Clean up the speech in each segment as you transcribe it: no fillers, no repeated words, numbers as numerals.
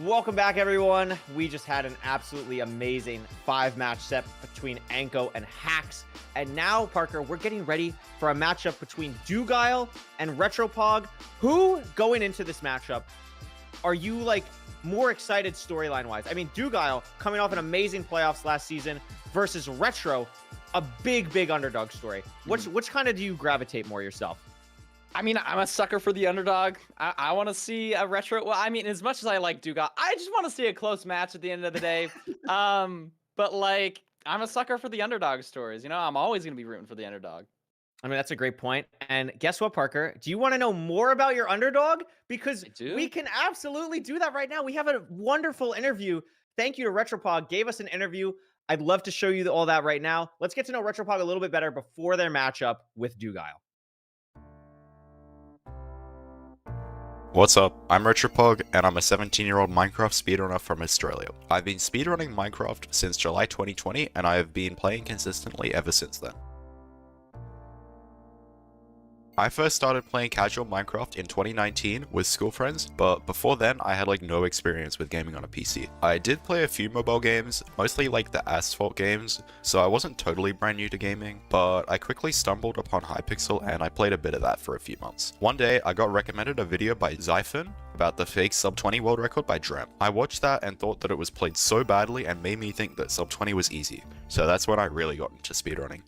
Welcome back, everyone. We just had an absolutely amazing 5-match set between Anko and Hax. And now, Parker, we're getting ready for a matchup between Doogile and Retropog. Who, going into this matchup, are you, more excited storyline-wise? I mean, Doogile, coming off an amazing playoffs last season, versus Retro, a big underdog story. Which kind of do you gravitate more yourself? I mean, I'm a sucker for the underdog. I want to see a retro. Well, I mean, as much as I like Doogile, I just want to see a close match at the end of the day. But I'm a sucker for the underdog stories. I'm always gonna be rooting for the underdog. I mean, that's a great point. And guess what, Parker? Do you want to know more about your underdog? Because I we do. can absolutely do that right now. We have a wonderful interview. Thank you to Retropog. Gave us an interview. I'd love to show you all that right now. Let's get to know Retropog a little bit better before their matchup with Doogile. What's up? I'm Retropog, and I'm a 17-year-old Minecraft speedrunner from Australia. I've been speedrunning Minecraft since July 2020, and I have been playing consistently ever since then. I first started playing casual Minecraft in 2019 with school friends, but before then I had no experience with gaming on a PC. I did play a few mobile games, mostly the Asphalt games, so I wasn't totally brand new to gaming, but I quickly stumbled upon Hypixel and I played a bit of that for a few months. One day I got recommended a video by Zyphon about the fake sub 20 world record by Drem. I watched that and thought that it was played so badly and made me think that sub 20 was easy, so that's when I really got into speedrunning.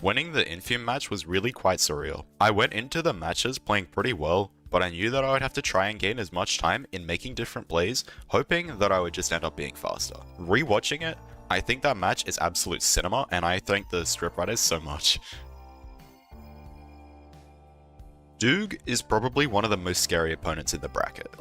Winning the Infium match was really quite surreal. I went into the matches playing pretty well, but I knew that I would have to try and gain as much time in making different plays, hoping that I would just end up being faster. Rewatching it, I think that match is absolute cinema, and I thank the scriptwriters so much. Doog is probably one of the most scary opponents in the bracket.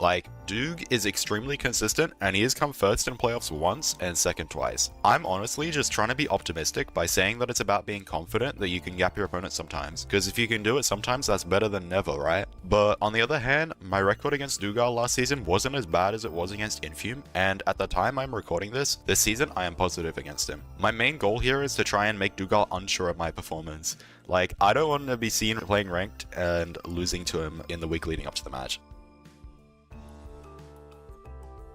Doog is extremely consistent, and he has come first in playoffs once and second twice. I'm honestly just trying to be optimistic by saying that it's about being confident that you can gap your opponent sometimes, because if you can do it sometimes, that's better than never, right? But on the other hand, my record against Doogile last season wasn't as bad as it was against Infium, and at the time I'm recording this season I am positive against him. My main goal here is to try and make Doogile unsure of my performance. I don't want to be seen playing ranked and losing to him in the week leading up to the match.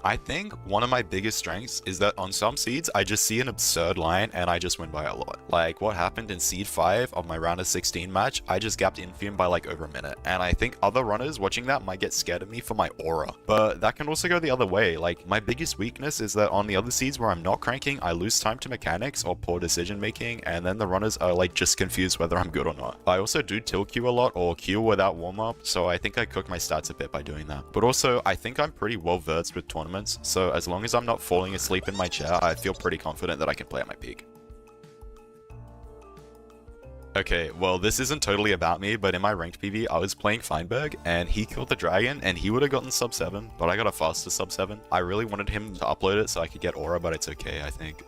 I think one of my biggest strengths is that on some seeds, I just see an absurd line and I just win by a lot. What happened in seed 5 of my round of 16 match, I just gapped Infium by over a minute. And I think other runners watching that might get scared of me for my aura. But that can also go the other way. My biggest weakness is that on the other seeds where I'm not cranking, I lose time to mechanics or poor decision making, and then the runners are just confused whether I'm good or not. I also do tilt Q a lot or Q without warm up, so I think I cook my stats a bit by doing that. But also, I think I'm pretty well versed with tournaments, so as long as I'm not falling asleep in my chair, I feel pretty confident that I can play at my peak. Okay, well this isn't totally about me, but in my ranked PV I was playing Feinberg and he killed the dragon and he would have gotten sub 7, but I got a faster sub 7. I really wanted him to upload it so I could get aura, but it's okay, I think.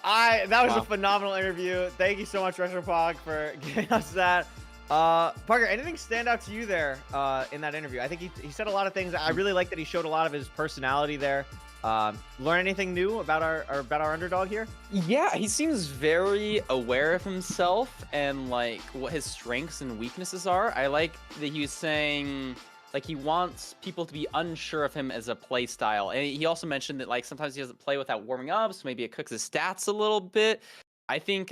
That was Wow. a phenomenal interview. Thank you so much, Retropog, for giving us that. Parker, anything stand out to you there in that interview? I think he said a lot of things. I really like that he showed a lot of his personality there. Learn anything new about our underdog here? Yeah, he seems very aware of himself and what his strengths and weaknesses are. I like that he was saying he wants people to be unsure of him as a play style. And he also mentioned that sometimes he doesn't play without warming up, so maybe it cooks his stats a little bit. I think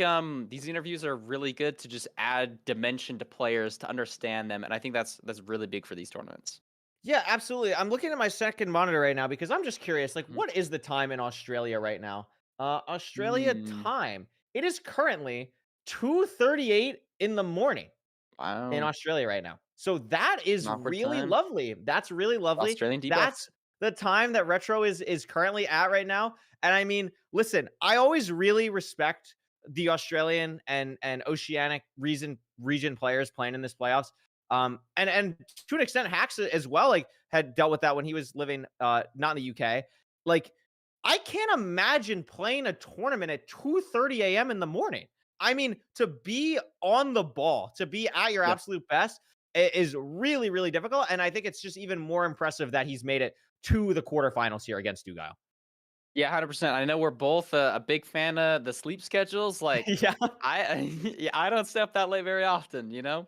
these interviews are really good to just add dimension to players to understand them, and I think that's really big for these tournaments. Yeah, absolutely. I'm looking at my second monitor right now because I'm just curious, Mhm. what is the time in Australia right now? Australia Mm, time. It is currently 2:38 in the morning in wow, Australia right now. So that an is awkward really time. lovely. That's really lovely. Australian debuff. That's the time that Retro is currently at right now. And I mean, listen, I always really respect the Australian and Oceanic region players playing in this playoffs. And to an extent, Hacks as well, had dealt with that when he was living not in the UK. Like, I can't imagine playing a tournament at 2:30 a.m. in the morning. I mean, to be on the ball, to be at your Yeah. absolute best is really difficult. And I think it's just even more impressive that he's made it to the quarterfinals here against Doogile. Yeah, 100%. I know we're both a big fan of the sleep schedules. Like, Yeah. yeah, I don't stay up that late very often, you know?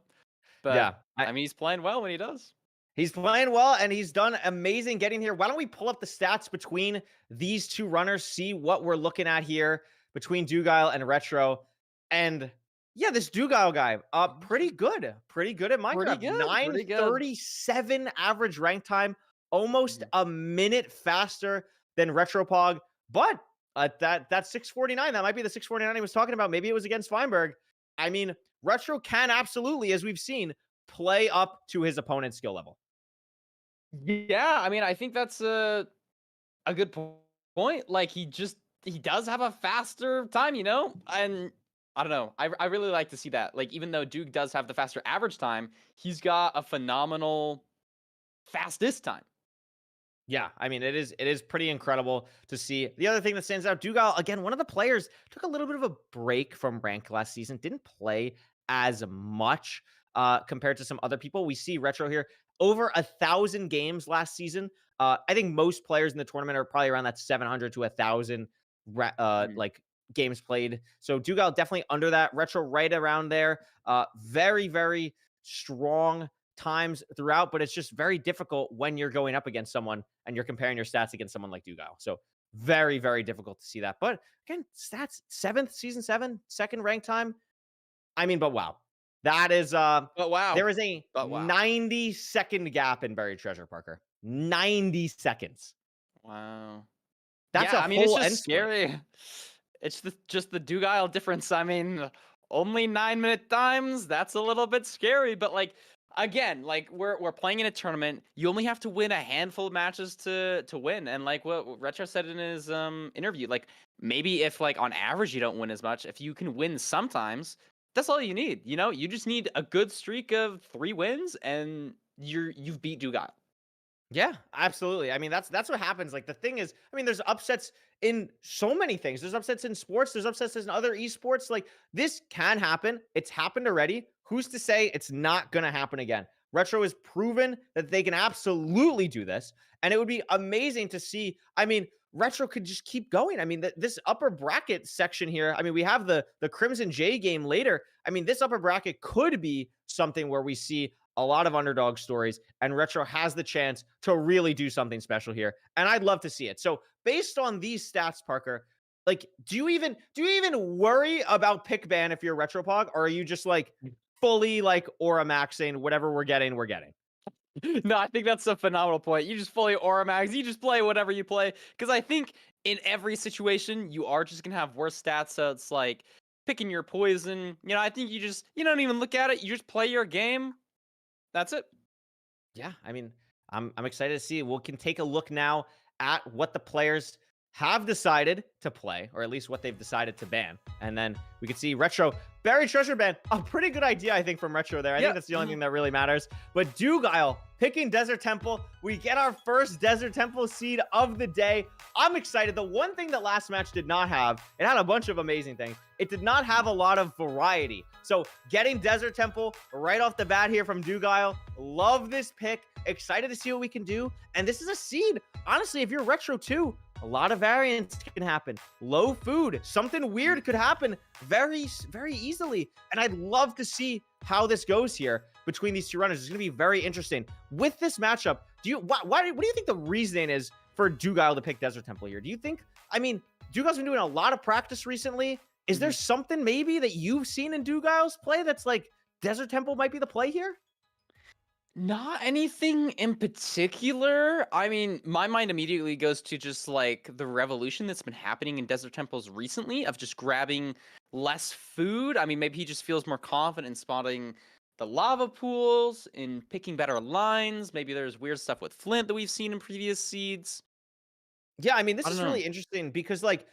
But Yeah. I mean, he's playing well when he does. He's playing well and he's done amazing getting here. Why don't we pull up the stats between these two runners, see what we're looking at here between Doogile and Retro. And yeah, this Doogile guy, pretty good at Pretty Minecraft. good, pretty good. 937 average rank time, almost Mhm. a minute faster than Retropog. But that 649, that might be the 649 he was talking about. Maybe it was against Feinberg. I mean, Retro can absolutely, as we've seen, play up to his opponent's skill level. Yeah, I mean, I think that's a good point. Like he does have a faster time, you know? And I don't know. I really like to see that. Like even though Duke does have the faster average time, he's got a phenomenal fastest time. Yeah, I mean it is pretty incredible to see. The other thing that stands out, Doogile, again, one of the players took a little bit of a break from rank last season, didn't play as much compared to some other people. We see Retro here over 1,000 games last season. I think most players in the tournament are probably around that 700 to 1,000 Mhm. like games played. So Doogile definitely under that. Retro right around there. Very very strong times throughout, but it's just very difficult when you're going up against someone and you're comparing your stats against someone like Doogile. So very, very difficult to see that. But again, stats seventh, season seven, second rank time. I mean, but wow. That is But wow. there is a But wow. 90-second gap in Buried Treasure, Parker. 90 seconds. Wow. That's Yeah, a I mean it's whole just end split. scary. It's just the Doogile difference. I mean, only 9-minute times. That's a little bit scary, but like again, like we're playing in a tournament. You only have to win a handful of matches to win. And like what Retro said in his interview, like maybe if like on average you don't win as much, if you can win sometimes, that's all you need. You know, you just need a good streak of 3 wins and you've beat Doogile. Yeah, absolutely. I mean, that's what happens. Like the thing is, I mean, there's upsets in so many things. There's upsets in sports, there's upsets in other esports. Like this can happen. It's happened already. Who's to say it's not going to happen again? Retro has proven that they can absolutely do this, and it would be amazing to see. I mean, Retro could just keep going. I mean, this upper bracket section here. I mean, we have the Crimson J game later. I mean, this upper bracket could be something where we see a lot of underdog stories, and Retro has the chance to really do something special here. And I'd love to see it. So, based on these stats, Parker, like, do you even worry about pick ban if you're Retropog, or are you just like fully like aura maxing whatever we're getting, we're getting? No, I think that's a phenomenal point. You just fully aura max. You just play whatever you play. Because I think in every situation, you are just gonna have worse stats. So it's like picking your poison. You know, I think you don't even look at it. You just play your game. That's it. Yeah, I mean, I'm excited to see. We can take a look now at what the players have decided to play, or at least what they've decided to ban, and then we can see Retro Buried Treasure ban. A pretty good idea, I think, from Retro there. I think Yeah. that's the only thing that really matters. But Doogile picking Desert Temple. We get our first Desert Temple seed of the day. I'm excited. The one thing that last match did not have, it had a bunch of amazing things. It did not have a lot of variety. So getting Desert Temple right off the bat here from Doogile. Love this pick. Excited to see what we can do. And this is a seed. Honestly, if you're Retro too, a lot of variance can happen. Low food, something weird could happen very, very easily. And I'd love to see how this goes here between these two runners. It's going to be very interesting. With this matchup, what do you think the reasoning is for Doogile to pick Desert Temple here? Do you think, I mean, Dougile's been doing a lot of practice recently. Is there Mhm. something maybe that you've seen in Dougile's play that's like Desert Temple might be the play here? Not anything in particular. I mean, my mind immediately goes to just like the revolution that's been happening in desert temples recently of just grabbing less food. I mean, maybe he just feels more confident in spotting the lava pools, in picking better lines. Maybe there's weird stuff with Flint that we've seen in previous seeds. Yeah, I mean, this I don't is know. really interesting because, like,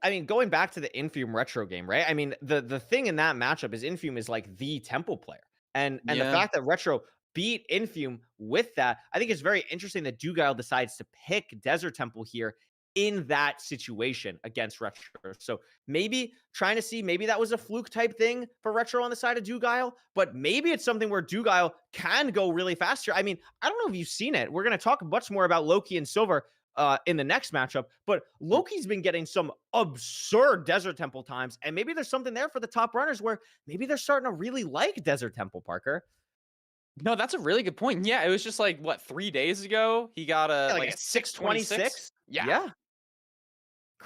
I mean, going back to the Infume retro game, right? I mean, the thing in that matchup is Infume is like the temple player, and the Yeah. fact that retro beat Infume with that, I think it's very interesting that Doogile decides to pick Desert Temple here in that situation against Retro. So maybe trying to see, maybe that was a fluke type thing for Retro on the side of Doogile, but maybe it's something where Doogile can go really faster. I mean, I don't know if you've seen it. We're going to talk much more about Loki and Silver. in the next matchup. But Loki's been getting some absurd Desert Temple times, and maybe there's something there for the top runners where maybe they're starting to really like Desert Temple, Parker. No, that's a really good point. Yeah, it was just like what 3 days ago he got a Yeah, like a 626. Yeah,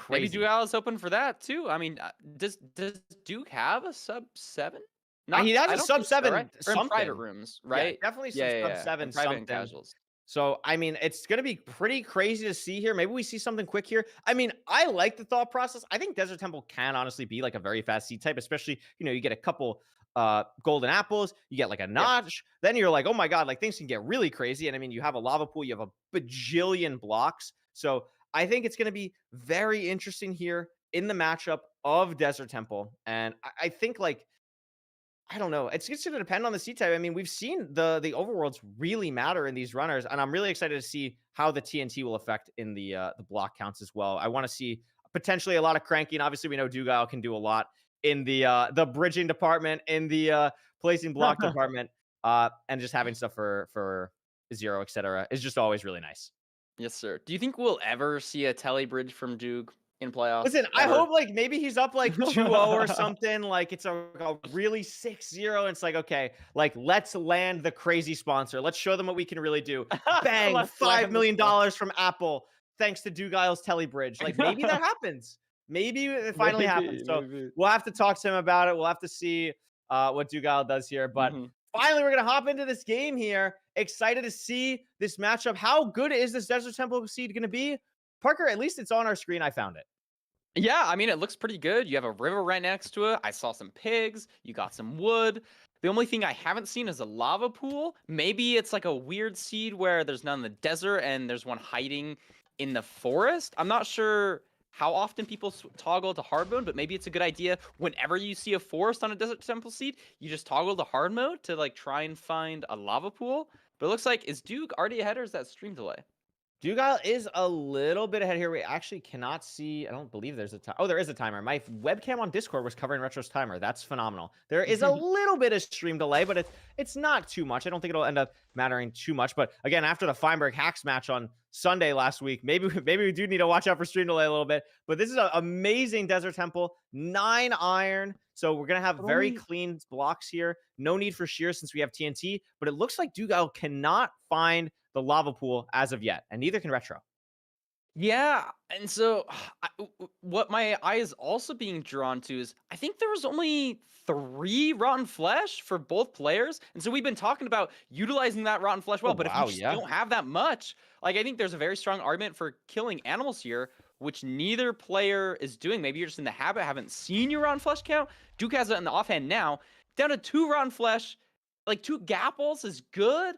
maybe Crazy. Doogile is open for that too. I mean, does Duke have a sub 7? He Not, has I a don't sub think so, right? seven Or in private something. rooms, Yeah, right? definitely some Yeah, yeah, sub yeah. In seven private and something. casuals. So, I mean, it's going to be pretty crazy to see here. Maybe we see something quick here. I mean, I like the thought process. I think Desert Temple can honestly be like a very fast seed type, especially, you get a couple golden apples, you get like a Yeah. notch, then you're like, oh my God, like things can get really crazy. And I mean, you have a lava pool, you have a bajillion blocks. So I think it's going to be very interesting here in the matchup of Desert Temple. And I think like, I don't know. It's going to depend on the seed type. I mean, we've seen the overworlds really matter in these runners, and I'm really excited to see how the TNT will affect in the block counts as well. I want to see potentially a lot of cranking. Obviously, we know Doogile can do a lot in the bridging department, in the placing block department, and just having stuff for zero, etc. is just always really nice. Yes, sir. Do you think we'll ever see a tele bridge from Duke in playoffs? Listen, I Ever? hope like maybe he's up like 2-0 or something. Like it's a really 6-0. It's like, okay, like let's land the crazy sponsor. Let's show them what we can really do. Bang, Let's $5 land the million sponsor. from Apple, thanks to Doogile's Telebridge. Like maybe that happens. Maybe it finally happens. So Maybe. we'll have to talk to him about it. We'll have to see what Doogile does here. But finally, we're gonna hop into this game here. Excited to see this matchup. How good is this Desert Temple seed gonna be? Parker, at least it's on our screen. I found it. Yeah, I mean, it looks pretty good. You have a river right next to it. I saw some pigs. You got some wood. The only thing I haven't seen is a lava pool. Maybe it's like a weird seed where there's none in the desert and there's one hiding in the forest. I'm not sure how often people toggle to hard mode, but maybe it's a good idea whenever you see a forest on a desert temple seed, you just toggle to hard mode to like try and find a lava pool. But it looks like, is Duke already ahead or is that stream delay? Doogile is a little bit ahead here. We actually cannot see. I don't believe there's a time. Oh, there is a timer. My webcam on Discord was covering Retro's timer. That's phenomenal. There is a little bit of stream delay, but it's not too much. I don't think it'll end up mattering too much. But again, after the Feinberg Hacks match on Sunday last week, maybe we do need to watch out for stream delay a little bit. But this is an amazing Desert Temple, 9 iron. So we're gonna have very clean blocks here. No need for shear since we have TNT. But it looks like Doogile cannot find the lava pool as of yet, and neither can Retro. Yeah, and so what my eye is also being drawn to is I think there was only 3 rotten flesh for both players, and so we've been talking about utilizing that rotten flesh well. Oh, but wow, if you just don't have that much, like I think there's a very strong argument for killing animals here, which neither player is doing. Maybe you're just in the habit, haven't seen your rotten flesh count. Duke has it in the offhand now, down to 2 rotten flesh, like 2 gapples is good.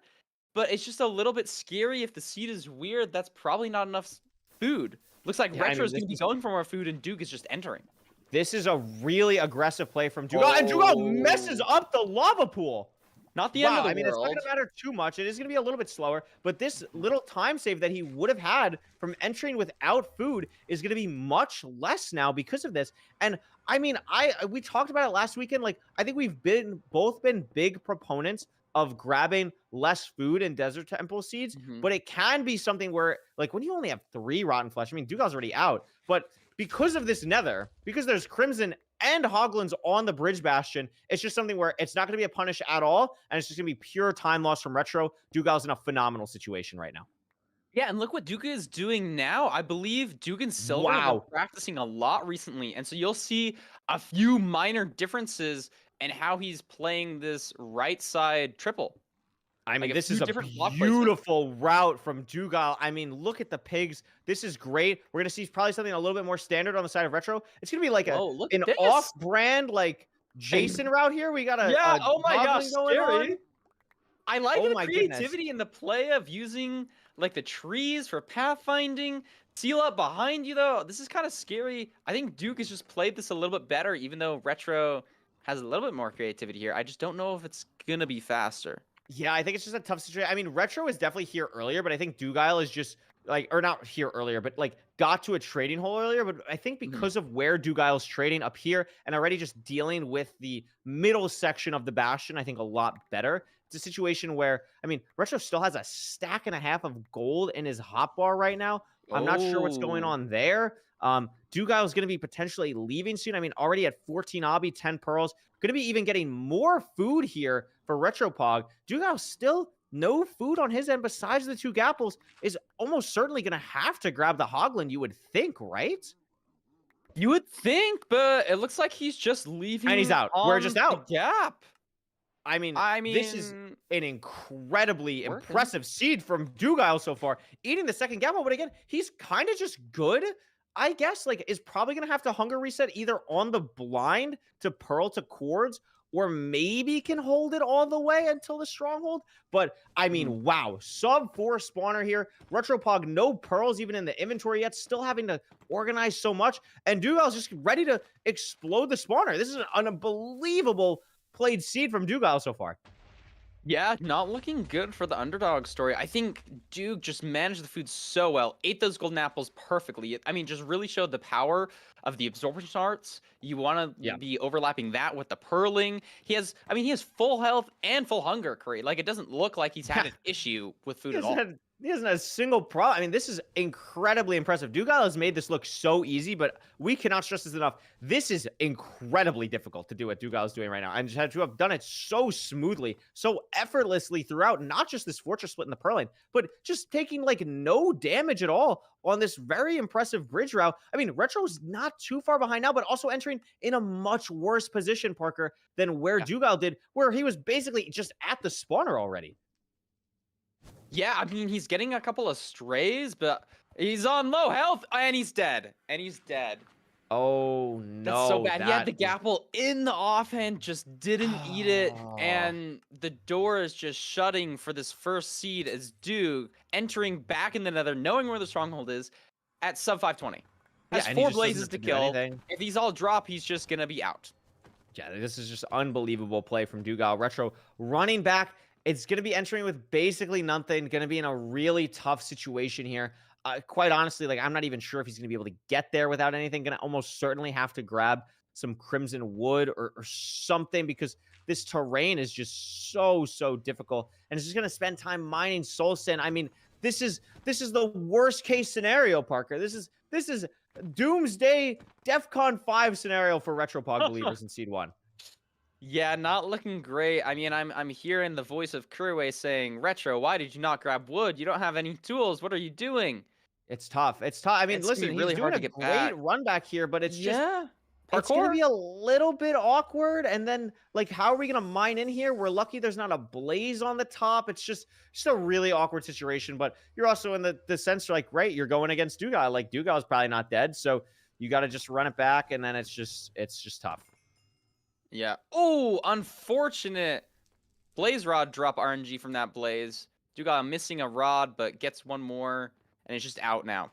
But it's just a little bit scary if the seed is weird. That's probably not enough food. Looks like Retro is going to be going for more food, and Duke is just entering. This is a really aggressive play from Doogile, and Doogile messes up the lava pool. Not the end of the I mean, world. it's not going to matter too much. It is going to be a little bit slower, but this little time save that he would have had from entering without food is going to be much less now because of this. And I mean, we talked about it last weekend. Like, I think we've both been big proponents of grabbing less food in Desert Temple seeds, but it can be something where, like, when you only have 3 rotten flesh, I mean, Dougile's already out, but because of this nether, because there's Crimson and Hoglins on the Bridge Bastion, it's just something where it's not going to be a punish at all, and it's just going to be pure time loss from Retro. Dougile's in a phenomenal situation right now. Yeah, and look what Duke is doing now. I believe Duke and Silver have been practicing a lot recently, and so you'll see a few minor differences in how he's playing this right side triple. I mean, this is a beautiful route from Doogile. I mean, look at the pigs. This is great. We're going to see probably something a little bit more standard on the side of Retro. It's going to be like an off-brand, like, Jason route here. We got a oh my gosh, scary. On. I like the creativity and the play of using, like, the trees for pathfinding. Seal up behind you, though. This is kind of scary. I think Duke has just played this a little bit better, even though Retro has a little bit more creativity here. I just don't know if it's going to be faster. Yeah, I think it's just a tough situation. I mean, Retro is definitely here earlier, but I think Doogile is just like, or not here earlier, but like got to a trading hole earlier, but I think because of where Dougile's trading up here and already just dealing with the middle section of the Bastion, I think a lot better. It's a situation where, I mean, Retro still has a stack and a half of gold in his hotbar right now. I'm not sure what's going Oh. on there. Dougile's going to be potentially leaving soon. I mean, already at 14 obby, 10 pearls. Going to be even getting more food here for Retropog. Doogile still no food on his end besides the 2 gapples, is almost certainly going to have to grab the Hoglin, you would think, right? You would think, but it looks like he's just leaving And he's out. We're just on out. the gap. I mean, this is an incredibly impressive seed from Doogile so far. Eating the second gapple, but again, he's kind of just good. I guess, like, is probably going to have to hunger reset either on the blind to pearl to cords, or maybe can hold it all the way until the stronghold. But, I mean, wow. Sub 4 spawner here. Retropog, no pearls even in the inventory yet. Still having to organize so much. And Dougile's just ready to explode the spawner. This is an unbelievable played seed from Doogile so far. Yeah, not looking good for the underdog story. I think Duke just managed the food so well, ate those golden apples perfectly. I mean, just really showed the power of the absorption arts. You want to be overlapping that with the pearling. He has full health and full hunger, Curry. Like, it doesn't look like he's had an issue with food at all. He hasn't had a single problem. I mean, this is incredibly impressive. Doogile has made this look so easy, but we cannot stress this enough. This is incredibly difficult to do what Doogile is doing right now. And to have done it so smoothly, so effortlessly throughout, not just this fortress split in the Pearline, but just taking like no damage at all on this very impressive bridge route. I mean, Retro's not too far behind now, but also entering in a much worse position, Parker, than where Doogile did, where he was basically just at the spawner already. Yeah, I mean, he's getting a couple of strays, but he's on low health, and he's dead. Oh, no. That's so bad. He had the gapple in the offhand, just didn't eat it, and the door is just shutting for this first seed as Duke entering back in the nether, knowing where the stronghold is, at sub 520. Has 4 blazes to kill. If these all drop, he's just going to be out. Yeah, this is just unbelievable play from Doogile. Retro running back. It's going to be entering with basically nothing. Going to be in a really tough situation here. Quite honestly, like, I'm not even sure if he's going to be able to get there without anything. Going to almost certainly have to grab some crimson wood or something, because this terrain is just so difficult. And it's just going to spend time mining soul sand. I mean, this is the worst case scenario, Parker. This is doomsday DEFCON 5 scenario for Retropog believers in Seed 1. Yeah, not looking great. I mean, I'm hearing the voice of Kuriway saying, "Retro, why did you not grab wood? You don't have any tools. What are you doing?" It's tough. It's tough. I mean, listen, he's really hard doing to a get great back. run back here, but it's just it's parkour. gonna be a little bit awkward. And then, like, how are we gonna mine in here? We're lucky there's not a blaze on the top. It's just a really awkward situation. But you're also in the sense, like, right, you're going against Doogile. Like, Dougile's probably not dead, so you got to just run it back, and then it's just tough. Yeah. Oh, unfortunate. Blaze rod drop RNG from that blaze. Doogile missing a rod, but gets one more, and it's just out now.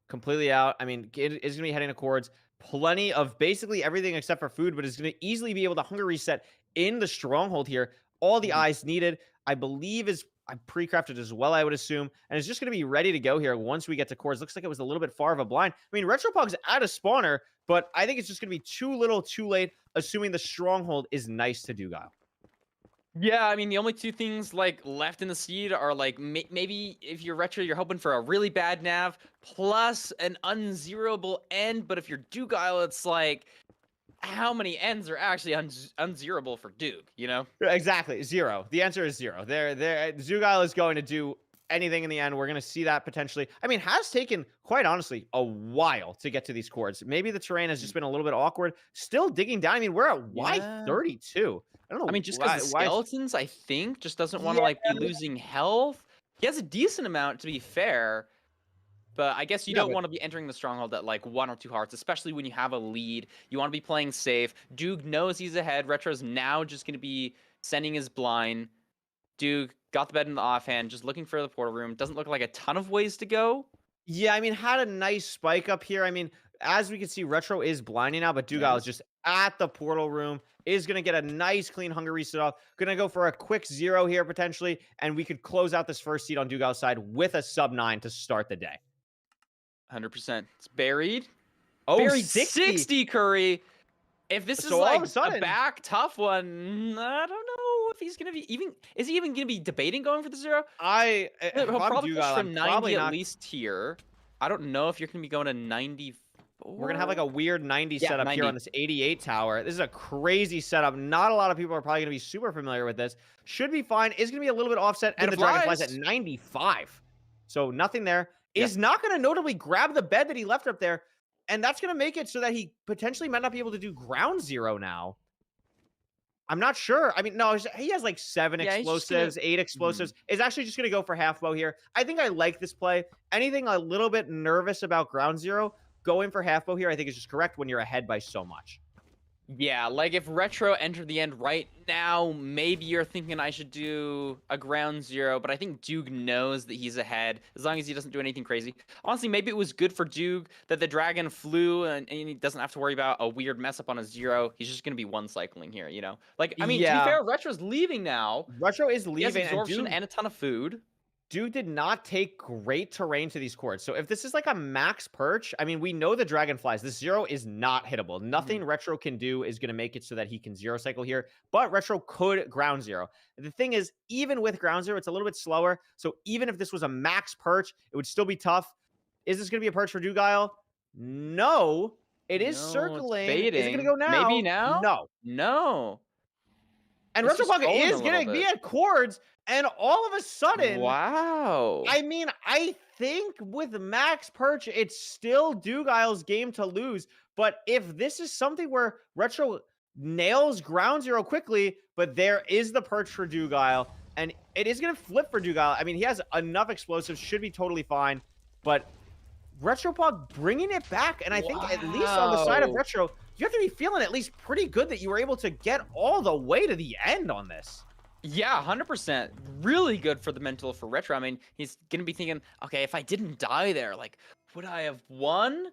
Completely out. I mean, it is going to be heading to cords. Plenty of basically everything except for food, but is going to easily be able to hunger reset in the stronghold here. All the eyes needed, I believe, is pre-crafted as well, I would assume, and it's just going to be ready to go here once we get to cords. Looks like it was a little bit far of a blind. I mean, Retropog's at a spawner, but I think it's just going to be too little too late, assuming the stronghold is nice to Doogile. Yeah, I mean, the only 2 things, like, left in the seed are, like, maybe if you're Retro, you're hoping for a really bad nav plus an unzeroable end, but if you're Doogile, it's like, how many ends are actually unzeroable for Duke, you know? Exactly. 0. The answer is 0. Doogile is going to do anything in the end. We're going to see that potentially. I mean, has taken, quite honestly, a while to get to these cords. Maybe the terrain has just been a little bit awkward. Still digging down. I mean, we're at Y32. I don't know. I mean, just because the skeletons, I think, just doesn't want to, like, be losing health. He has a decent amount, to be fair. But I guess you don't want to be entering the stronghold at, like, 1 or 2 hearts, especially when you have a lead. You want to be playing safe. Duke knows he's ahead. Retro's now just going to be sending his blind. Duke got the bed in the offhand, just looking for the portal room. Doesn't look like a ton of ways to go. Yeah, I mean, had a nice spike up here. I mean, as we can see, Retro is blinding now, but Doogile is just at the portal room, is going to get a nice clean hunger reset off. Going to go for a quick 0 here, potentially, and we could close out this first seed on Dougile's side with a sub 9 to start the day. 100%. It's buried. Oh, Buried 60. 60 Curry. If this is So all like of a sudden, back tough one, I don't know if he's gonna be even. Is he even gonna be debating going for the 0? if He'll I'm probably push Doogile, from I'm 90 probably at not. least here. I don't know if you're gonna be going to 94. We're going to have like a weird 90 Yeah, setup 90. here on this 88 tower. This is a crazy setup. Not a lot of people are probably going to be super familiar with this. Should be fine. Is going to be a little bit offset. But And it the Dragonfly's at flies. 95. So nothing there. Yeah. Is not going to notably grab the bed that he left up there. And that's going to make it so that he potentially might not be able to do ground 0 now. I'm not sure. I mean, no, he has like 7 Yeah, he's just gonna- explosives, 8 explosives. Is actually just going to go for half bow here. I think I like this play. Anything a little bit nervous about ground 0, going for half bow here, I think is just correct when you're ahead by so much. Yeah, like if Retro entered the end right now, maybe you're thinking I should do a ground 0, but I think Doog knows that he's ahead as long as he doesn't do anything crazy. Honestly, maybe it was good for Doog that the dragon flew and he doesn't have to worry about a weird mess up on a 0. He's just going to be one cycling here, you know? Like, I mean, to be fair, Retro's leaving now. Retro is He has leaving, and absorption and a ton of food. Dude did not take great terrain to these cords. So if this is like a max perch, I mean, we know the Dragonflies. This 0 is not hittable. Nothing Retro can do is going to make it so that he can 0 cycle here. But Retro could ground 0. The thing is, even with ground 0, it's a little bit slower. So even if this was a max perch, it would still be tough. Is this going to be a perch for Doogile? No. It is circling. Is it going to go now? Maybe now? No. No. And It's Retro just Pocket falling a is little going to be bit. at cords. And all of a sudden, Wow. I mean, I think with max perch, it's still Doogile's game to lose. But if this is something where Retro nails ground 0 quickly, but there is the perch for Doogile, and it is going to flip for Doogile. I mean, he has enough explosives, should be totally fine. But Retropog bringing it back, and I think at least on the side of Retro, you have to be feeling at least pretty good that you were able to get all the way to the end on this. Yeah, 100%. Really good for the mental for Retro. I mean, he's going to be thinking, okay, if I didn't die there, like, would I have won?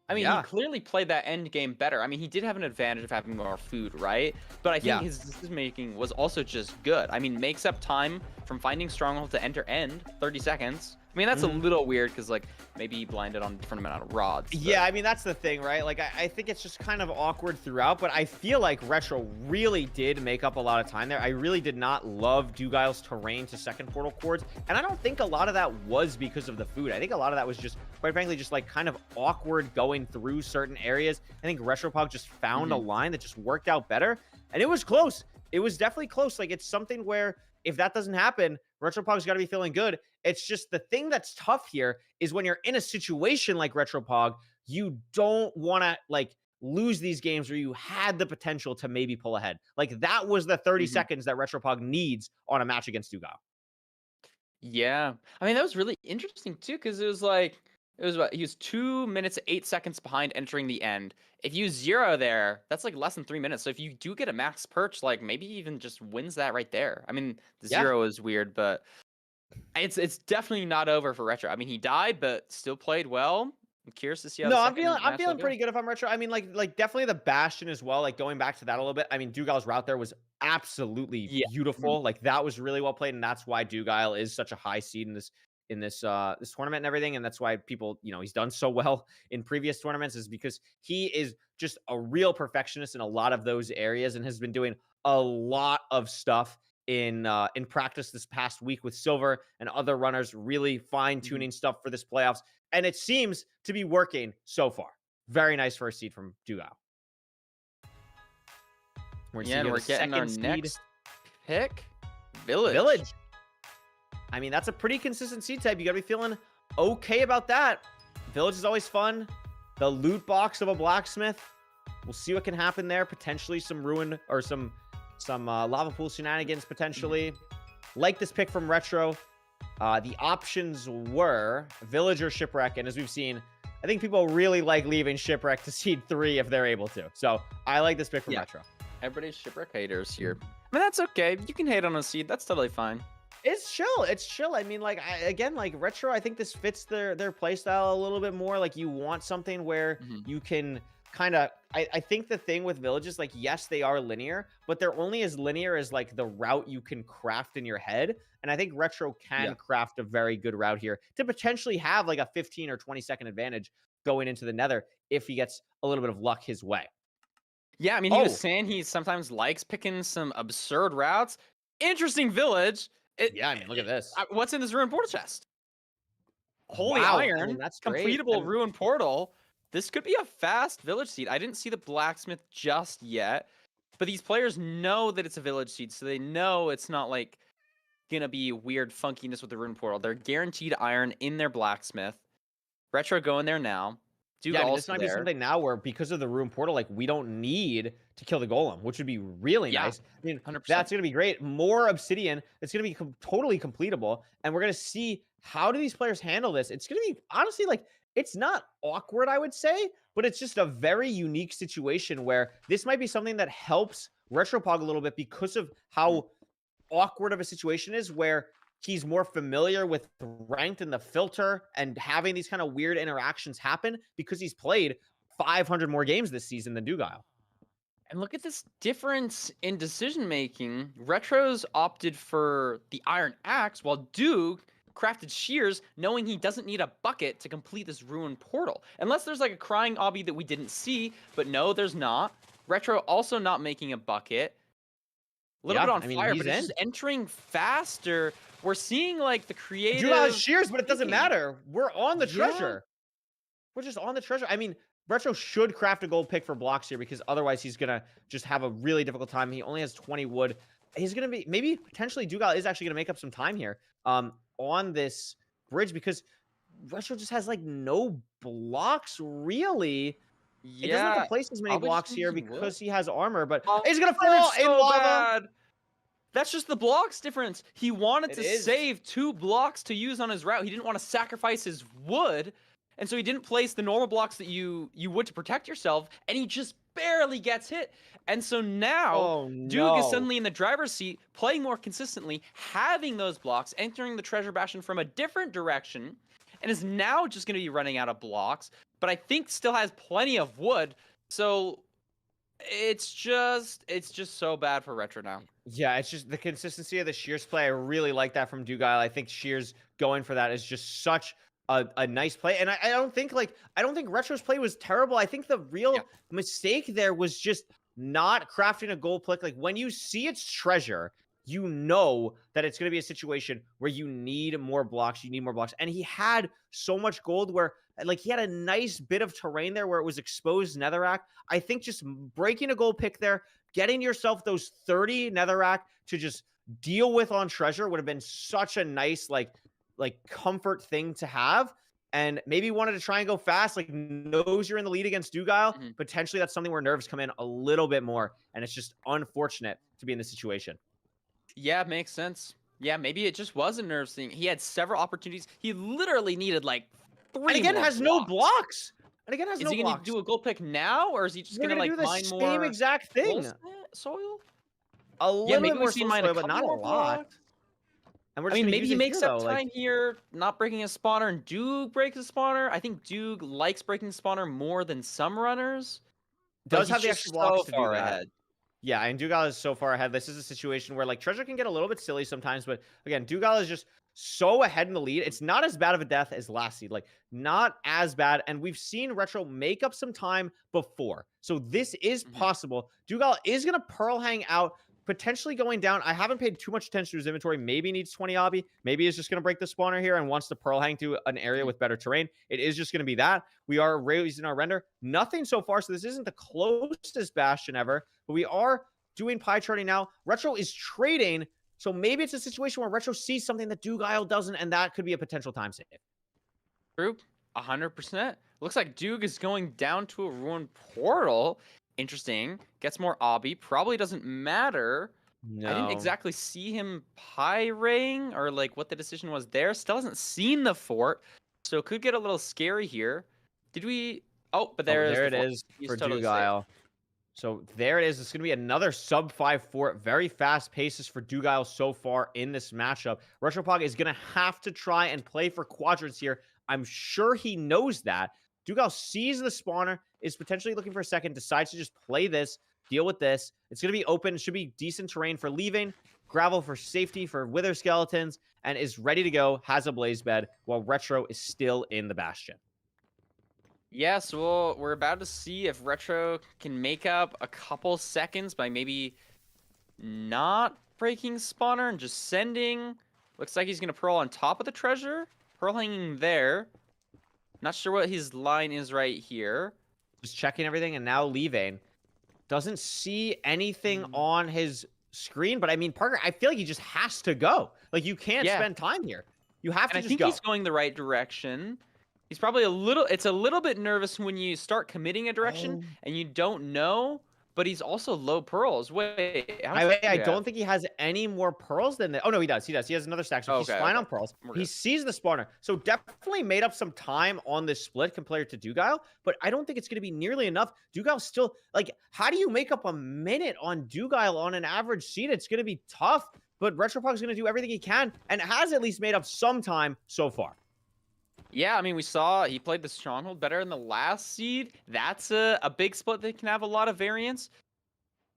I mean, he clearly played that end game better. I mean, he did have an advantage of having more food, right? But I think his decision-making was also just good. I mean, makes up time from finding Stronghold to enter end, 30 seconds. I mean, that's a little weird because, like, maybe he blinded on a different amount of rods. But... Yeah, I mean, that's the thing, right? Like, I think it's just kind of awkward throughout, but I feel like Retro really did make up a lot of time there. I really did not love Doogile's terrain to second portal cords, and I don't think a lot of that was because of the food. I think a lot of that was just, quite frankly, just, like, kind of awkward going through certain areas. I think Retropog just found a line that just worked out better, and it was close. It was definitely close. Like, it's something where if that doesn't happen, Retropog's got to be feeling good. It's just the thing that's tough here is when you're in a situation like Retropog, you don't want to like lose these games where you had the potential to maybe pull ahead. Like that was the 30 seconds that Retropog needs on a match against Doogile. Yeah. I mean, that was really interesting too, because it was like, he was 2 minutes, 8 seconds behind entering the end. If you 0 there, that's like less than 3 minutes. So if you do get a max perch, like maybe even just wins that right there. I mean, the 0 is weird, but it's definitely not over for Retro. I mean, he died, but still played well. I'm curious to see how. No, I'm feeling pretty good if I'm Retro. I mean, like definitely the Bastion as well. Like going back to that a little bit. I mean, Doogile's route there was absolutely beautiful. Like that was really well played, and that's why Doogile is such a high seed in this tournament and everything. And that's why people, you know, he's done so well in previous tournaments is because he is just a real perfectionist in a lot of those areas and has been doing a lot of stuff in practice this past week with Silver and other runners, really fine-tuning stuff for this playoffs. And it seems to be working so far. Very nice first seed from Doogile. We're getting our next pick. Village. I mean, that's a pretty consistent seed type. You got to be feeling okay about that. Village is always fun. The loot box of a blacksmith. We'll see what can happen there. Potentially some ruin or some lava pool shenanigans potentially. Like this pick from Retro. The options were Village or Shipwreck. And as we've seen, I think people really like leaving Shipwreck to seed 3 if they're able to. So I like this pick from Retro. Everybody's Shipwreck haters here. I mean, that's okay. You can hate on a seed. That's totally fine. It's chill. It's chill. I mean, like, again, like Retro, I think this fits their play style a little bit more. Like you want something where you can kind of I think the thing with villages, like, yes, they are linear, but they're only as linear as like the route you can craft in your head. And I think Retro Yeah. can craft a very good route here to potentially have like a 15 or 20-second advantage going into the nether if he gets a little bit of luck his way. Yeah, I mean, he was Oh, saying he sometimes likes picking some absurd routes. Interesting village. yeah, I mean, look at this. What's in this ruined portal chest? Holy Wow, I mean, iron, that's great. completable And ruined portal. This could be a fast village seed. I didn't see the blacksmith just yet, but these players know that it's a village seed, so they know it's not like gonna be weird funkiness with the ruined portal. They're guaranteed iron in their blacksmith. Retro going there now. Duke yeah, I mean, this also might be there. something now where because of the room portal, like, we don't need to kill the golem, which would be really Yeah, nice. I mean, 100%. that's going to be great. More obsidian. It's going to be totally completable. And we're going to see how do these players handle this. It's going to be, honestly, like, it's not awkward, I would say, but it's just a very unique situation where this might be something that helps Retropog a little bit because of how awkward of a situation is where he's more familiar with ranked and the filter and having these kind of weird interactions happen because he's played 500 more games this season than Doogile. And look at this difference in decision making. Retro's opted for the iron axe, while Duke crafted shears, knowing he doesn't need a bucket to complete this ruined portal. Unless there's like a crying obby that we didn't see, but no, there's not. Retro also not making a bucket. A little bit on fire, but it's just entering faster. We're seeing like the creative. Doogile has shears, but it doesn't matter. We're on the Yeah. treasure. We're just on the treasure. I mean, Retro should craft a gold pick for blocks here because otherwise he's going to just have a really difficult time. He only has 20 wood. He's going to be, maybe potentially Doogile is actually going to make up some time here on this bridge because Retro just has like no blocks really. Yeah. It doesn't have to place as many blocks here because he has armor, but he's going to Oh, fall it's in so lava. bad. That's just the blocks difference. He wanted to is. save 2 blocks to use on his route. He didn't want to sacrifice his wood, and so he didn't place the normal blocks that you would to protect yourself, and he just barely gets hit. And so now Duke is suddenly in the driver's seat, playing more consistently, having those blocks, entering the treasure bastion from a different direction, and is now just going to be running out of blocks, but I think still has plenty of wood. So it's just so bad for Retro now. Yeah, it's just the consistency of the shears play. I really like that from Doogile. I think shears going for that is just such a nice play. And I don't think Retro's play was terrible. I think the real mistake there was just not crafting a gold pick. Like when you see its treasure, you know that it's going to be a situation where you need more blocks. You need more blocks. And he had so much gold where like he had a nice bit of terrain there where it was exposed netherrack. I think just breaking a gold pick there, getting yourself those 30 netherrack to just deal with on treasure would have been such a nice like comfort thing to have. And maybe wanted to try and go fast, like knows you're in the lead against Doogile. Potentially that's something where nerves come in a little bit more. And it's just unfortunate to be in this situation. Yeah, makes sense. Yeah, maybe it just was a nerves thing. He had several opportunities. He literally needed like 3 and again more has blocks. no blocks. And again has is no he gonna blocks. do a gold pick now, or is he just gonna like do the mine same more exact thing? soil? A little bit more soil, but not a lot. And we're I just mean, maybe he makes up though, time here, not breaking a spawner, and Duke breaks a spawner. I think Duke likes breaking spawner more than some runners. Does have the extra blocks to do that. Ahead. Yeah, and Doogile is so far ahead. This is a situation where like treasure can get a little bit silly sometimes, but again, Doogile is just so ahead in the lead. It's not as bad of a death as last seed, like not as bad. And we've seen Retro make up some time before, so this is possible. Doogile is gonna pearl hang out, potentially going down. I haven't paid too much attention to his inventory. Maybe needs 20 obby. Maybe he's just going to break the spawner here and wants to pearl hang to an area with better terrain. It is just going to be that. We are raising our render. Nothing so far, so this isn't the closest bastion ever, but we are doing pie charting now. Retro is trading, so maybe it's a situation where Retro sees something that Doogile doesn't, and that could be a potential time save. True, 100%. Looks like Duke is going down to a ruined portal. Interesting. Gets more obby. Probably doesn't matter. No. I didn't exactly see him pyraying or like what the decision was there. Still hasn't seen the fort, so it could get a little scary here. Did we? Oh, but there it is for Doogile. So there it is. It's going to be another sub-5 fort. Very fast paces for Doogile so far in this matchup. Retropog is going to have to try and play for quadrants here. I'm sure he knows that. Doogile sees the spawner, is potentially looking for a second, decides to just play this, deal with this. It's going to be open. It should be decent terrain for leaving, gravel for safety for Wither Skeletons, and is ready to go, has a blaze bed, while Retro is still in the Bastion. Yes, well, we're about to see if Retro can make up a couple seconds by maybe not breaking spawner and just sending. Looks like he's going to Pearl on top of the treasure. Pearl hanging there. Not sure what his line is right here. Just checking everything and now leaving. Doesn't see anything on his screen, but I mean, Parker, I feel like he just has to go. Like, you can't spend time here. You have to I just think go. he's going the right direction. He's probably it's a little bit nervous when you start committing a direction and you don't know, but he's also low pearls. Wait, I don't think he has any more pearls than that. Oh, no, he does. He does. He has another stack, so he's fine on pearls. He sees the spawner. So definitely made up some time on this split compared to Doogile, but I don't think it's going to be nearly enough. Dougile's still, like, how do you make up a minute on Doogile on an average seed? It's going to be tough, but Retropog is going to do everything he can and has at least made up some time so far. Yeah, I mean, we saw he played the Stronghold better in the last seed. That's a big split that can have a lot of variance.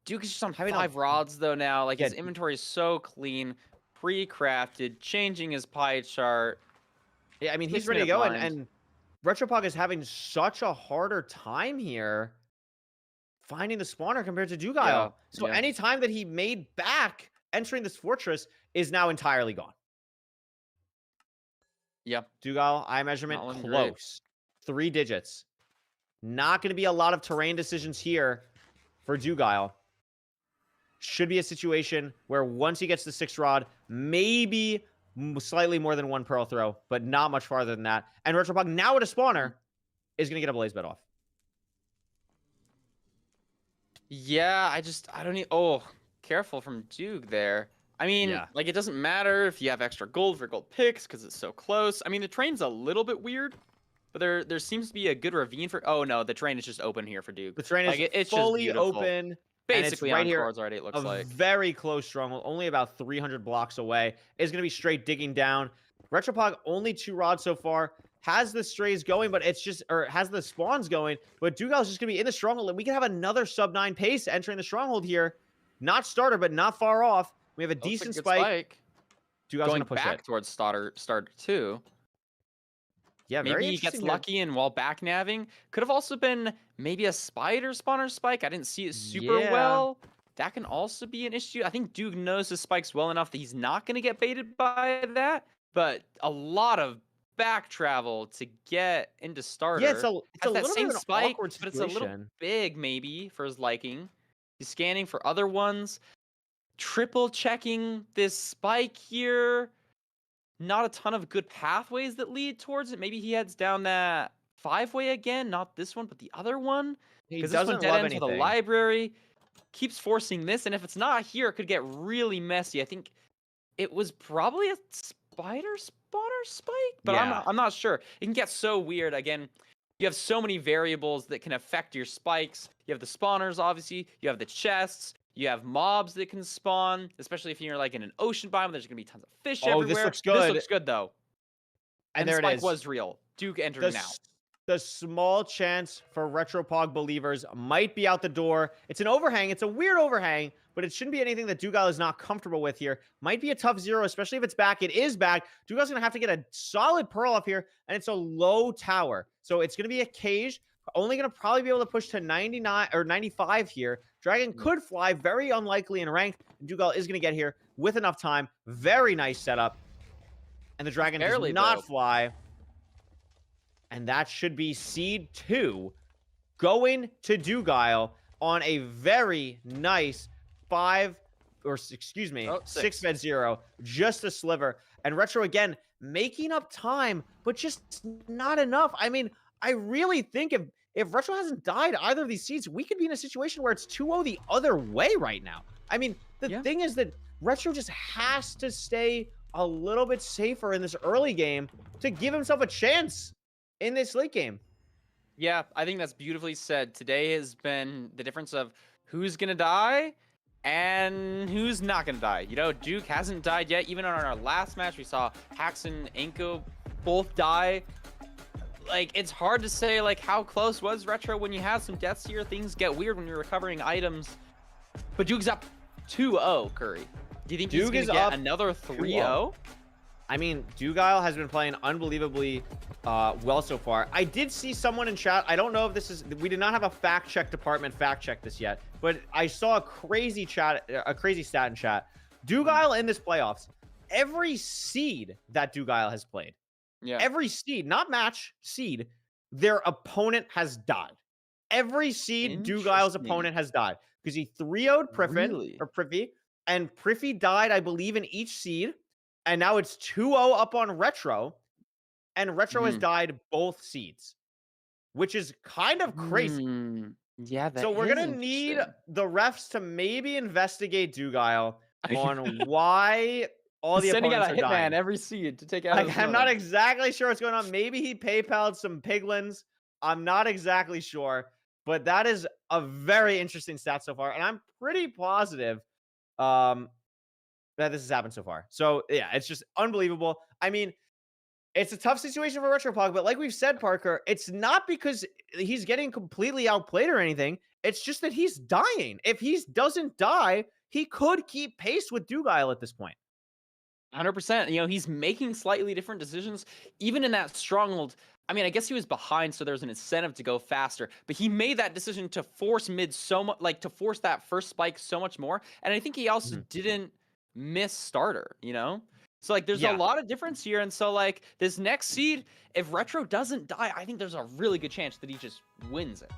Duke is just on 5 rods, though, now. Like, his inventory is so clean, pre-crafted, changing his pie chart. Yeah, I mean, he's ready to go, and Retropog is having such a harder time here finding the spawner compared to Doogile. So any time that he made back entering this fortress is now entirely gone. Yeah. Doogile, eye measurement, close. 3 digits. Not going to be a lot of terrain decisions here for Doogile. Should be a situation where once he gets the 6 rod, maybe slightly more than 1 pearl throw, but not much farther than that. And Retropog, now at a spawner, is going to get a blaze bed off. Yeah, I don't need... Oh, careful from Duke there. I mean, like, it doesn't matter if you have extra gold for gold picks because it's so close. I mean, the terrain's a little bit weird, but there seems to be a good ravine for... Oh, no, the terrain is just open here for Duke. The terrain is it's fully open. Basically right on here, cards already, it looks like. Very close stronghold, only about 300 blocks away. Is going to be straight digging down. Retropog, only 2 rods so far. Has the strays going, but it's just... Or has the spawns going, but Dougile's just going to be in the stronghold. And we can have another sub-9 pace entering the stronghold here. Not starter, but not far off. We have a decent spike. Dougile's going to push back towards starter 2. Yeah, maybe he gets lucky and while back navving. Could have also been maybe a spider spawner spike. I didn't see it super well. That can also be an issue. I think Duke knows his spikes well enough that he's not going to get baited by that. But a lot of back travel to get into starter. Yeah, it's a little same bit of an spike, awkward but situation. it's a little big maybe for his liking. He's scanning for other ones. Triple checking this spike here. Not a ton of good pathways that lead towards it. Maybe he heads down that 5-way again. Not this one, but the other one. Because this one dead ends to the library. Keeps forcing this, and if it's not here, it could get really messy. I think it was probably a spider spawner spike, but I'm not sure. It can get so weird. Again, you have so many variables that can affect your spikes. You have the spawners, obviously. You have the chests. You have mobs that can spawn, especially if you're like in an ocean biome. There's gonna be tons of fish everywhere. This looks good. This looks good though. And there the spike it is. Was real. Duke entering now. The small chance for Retropog believers might be out the door. It's an overhang. It's a weird overhang, but it shouldn't be anything that Doogile is not comfortable with here. Might be a tough 0, especially if it's back. It is back. Dougile's going to have to get a solid pearl up here, and it's a low tower. So it's going to be a cage. Only going to probably be able to push to 99 or 95 here. Dragon could fly. Very unlikely in ranked. And Doogile is going to get here with enough time. Very nice setup. And the Dragon does not fly. And that should be seed 2 going to Doogile on a very nice 6 bed 0. Just a sliver. And Retro again making up time, but just not enough. I mean, I really think if Retro hasn't died either of these seeds, we could be in a situation where it's 2-0 the other way right now. I mean, the thing is that Retro just has to stay a little bit safer in this early game to give himself a chance in this late game. Yeah, I think that's beautifully said. Today has been the difference of who's going to die and who's not going to die. You know, Duke hasn't died yet. Even on our last match, we saw Hax and Enko both die. like it's hard to say like how close was Retro when you have some deaths here. Things get weird when you're recovering items. But Duke's up 2-0, Curry. Do you think he's going to get another 3-0? I mean, Doogile has been playing unbelievably well so far. I did see someone in chat. I don't know if this is... We did not have a fact check department fact check this yet, but I saw a crazy stat in chat. Doogile in this playoffs, every seed that Doogile has played, every seed, not match, seed, their opponent has died. Every seed, Doogile's opponent has died. Because he 3-0'd Prithvi, and Prithvi died, I believe, in each seed. And now it's 2-0 up on Retro, and Retro has died both seeds, which is kind of crazy. Yeah, that so we're going to need the refs to maybe investigate Doogile on why all the sending opponents out a are dying. hitman every seed to take out. I'm not exactly sure what's going on. Maybe he PayPal'd some piglins. I'm not exactly sure, but that is a very interesting stat so far, and I'm pretty positive that this has happened so far. So yeah, it's just unbelievable. I mean, it's a tough situation for Retropog, but like we've said, Parker, it's not because he's getting completely outplayed or anything. It's just that he's dying. If he doesn't die, he could keep pace with Doogile at this point. 100%. You know, he's making slightly different decisions, even in that stronghold. I mean, I guess he was behind, so there's an incentive to go faster. But he made that decision to force mid so much, like to force that first spike so much more. And I think he also didn't miss starter, you know? So like there's a lot of difference here. And so like this next seed, if Retro doesn't die, I think there's a really good chance that he just wins it.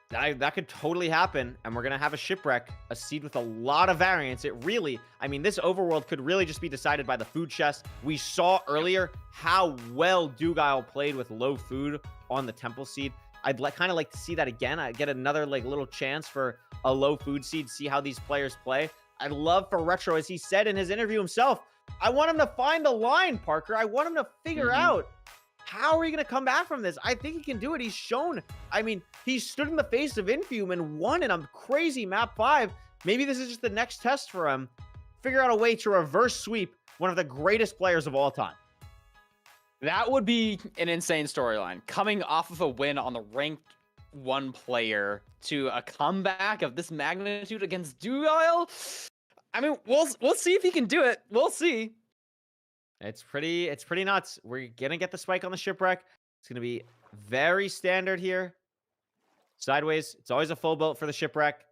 That could totally happen, and we're going to have a Shipwreck, a seed with a lot of variance. It really, I mean, this overworld could really just be decided by the food chest. We saw earlier how well Doogile played with low food on the Temple seed. I'd kind of like to see that again. I get another like little chance for a low food seed, see how these players play. I'd love for Retro, as he said in his interview himself, I want him to find the line, Parker. I want him to figure out, how are you going to come back from this? I think he can do it. He's shown. I mean, he stood in the face of Infume and won in a crazy map 5. Maybe this is just the next test for him. Figure out a way to reverse sweep one of the greatest players of all time. That would be an insane storyline. Coming off of a win on the ranked 1 player to a comeback of this magnitude against Doogile. I mean, we'll see if he can do it. We'll see. It's pretty nuts. We're gonna get the spike on the Shipwreck. It's gonna be very standard here. Sideways. It's always a full build for the Shipwreck.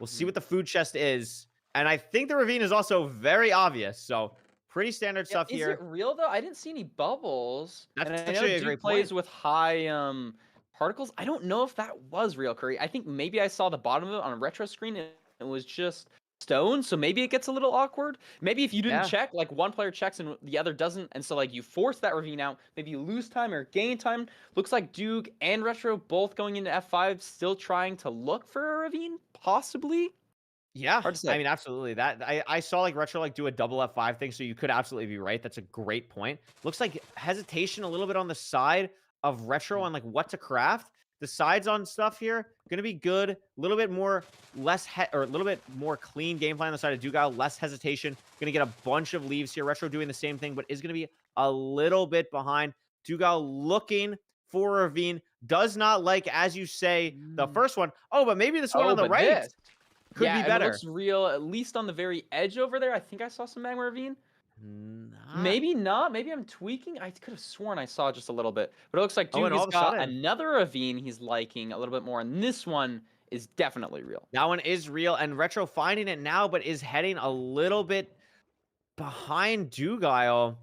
We'll see what the food chest is. And I think the ravine is also very obvious. So pretty standard stuff here. Is it real though? I didn't see any bubbles. That's and actually a great plays point. with high particles. I don't know if that was real, Curry. I think maybe I saw the bottom of it on a retro screen and it was just stone, so maybe it gets a little awkward. Maybe if you didn't check, like one player checks and the other doesn't, and so like you force that ravine out, maybe you lose time or gain time. Looks like Duke and Retro both going into F5, still trying to look for a ravine, possibly. Yeah, I mean, absolutely. That I saw like Retro like do a double F5 thing, so you could absolutely be right. That's a great point. Looks like hesitation a little bit on the side of Retro on like what to craft. The sides on stuff here going to be good. A little bit more a little bit more clean game plan on the side of Doogile. Less hesitation. Going to get a bunch of leaves here. Retro doing the same thing, but is going to be a little bit behind. Doogile looking for a ravine. Does not like, as you say, the first one. Oh, but maybe this one on the right could be better. It looks real, at least on the very edge over there. I think I saw some magma ravine. Maybe not. Maybe I'm tweaking. I could have sworn I saw just a little bit. But it looks like Duke has got another ravine he's liking a little bit more. And this one is definitely real. That one is real. And Retro finding it now, but is heading a little bit behind Doogile.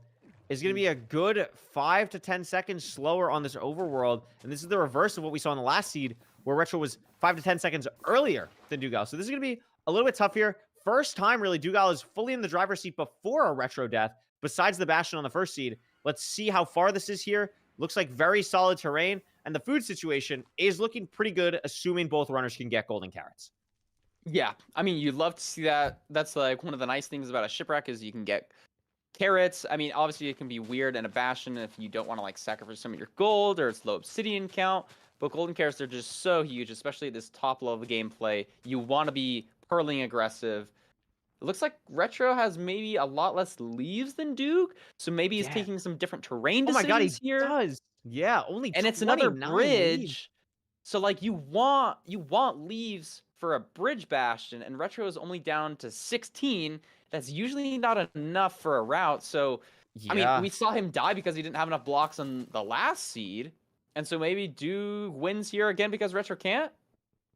Is going to be a good 5 to 10 seconds slower on this overworld. And this is the reverse of what we saw in the last seed, where Retro was 5 to 10 seconds earlier than Doogile. So this is going to be a little bit tough here. First time, really, Doogile is fully in the driver's seat before a Retro death, besides the Bastion on the first seed. Let's see how far this is here. Looks like very solid terrain, and the food situation is looking pretty good, assuming both runners can get golden carrots. Yeah, I mean, you'd love to see that. That's like one of the nice things about a Shipwreck is you can get carrots. I mean, obviously it can be weird in a Bastion if you don't want to like sacrifice some of your gold or it's low obsidian count, but golden carrots are just so huge, especially at this top level gameplay. You want to be purling aggressive. It looks like Retro has maybe a lot less leaves than Duke, so maybe he's Yeah. taking some different terrain Oh my god, decisions he here. does. Yeah, only And it's another 29 leaves. bridge. So like you want leaves for a bridge bastion, and Retro is only down to 16. That's usually not enough for a route. So I mean, Yeah. we saw him die because he didn't have enough blocks on the last seed. And so maybe Duke wins here again because Retro can't?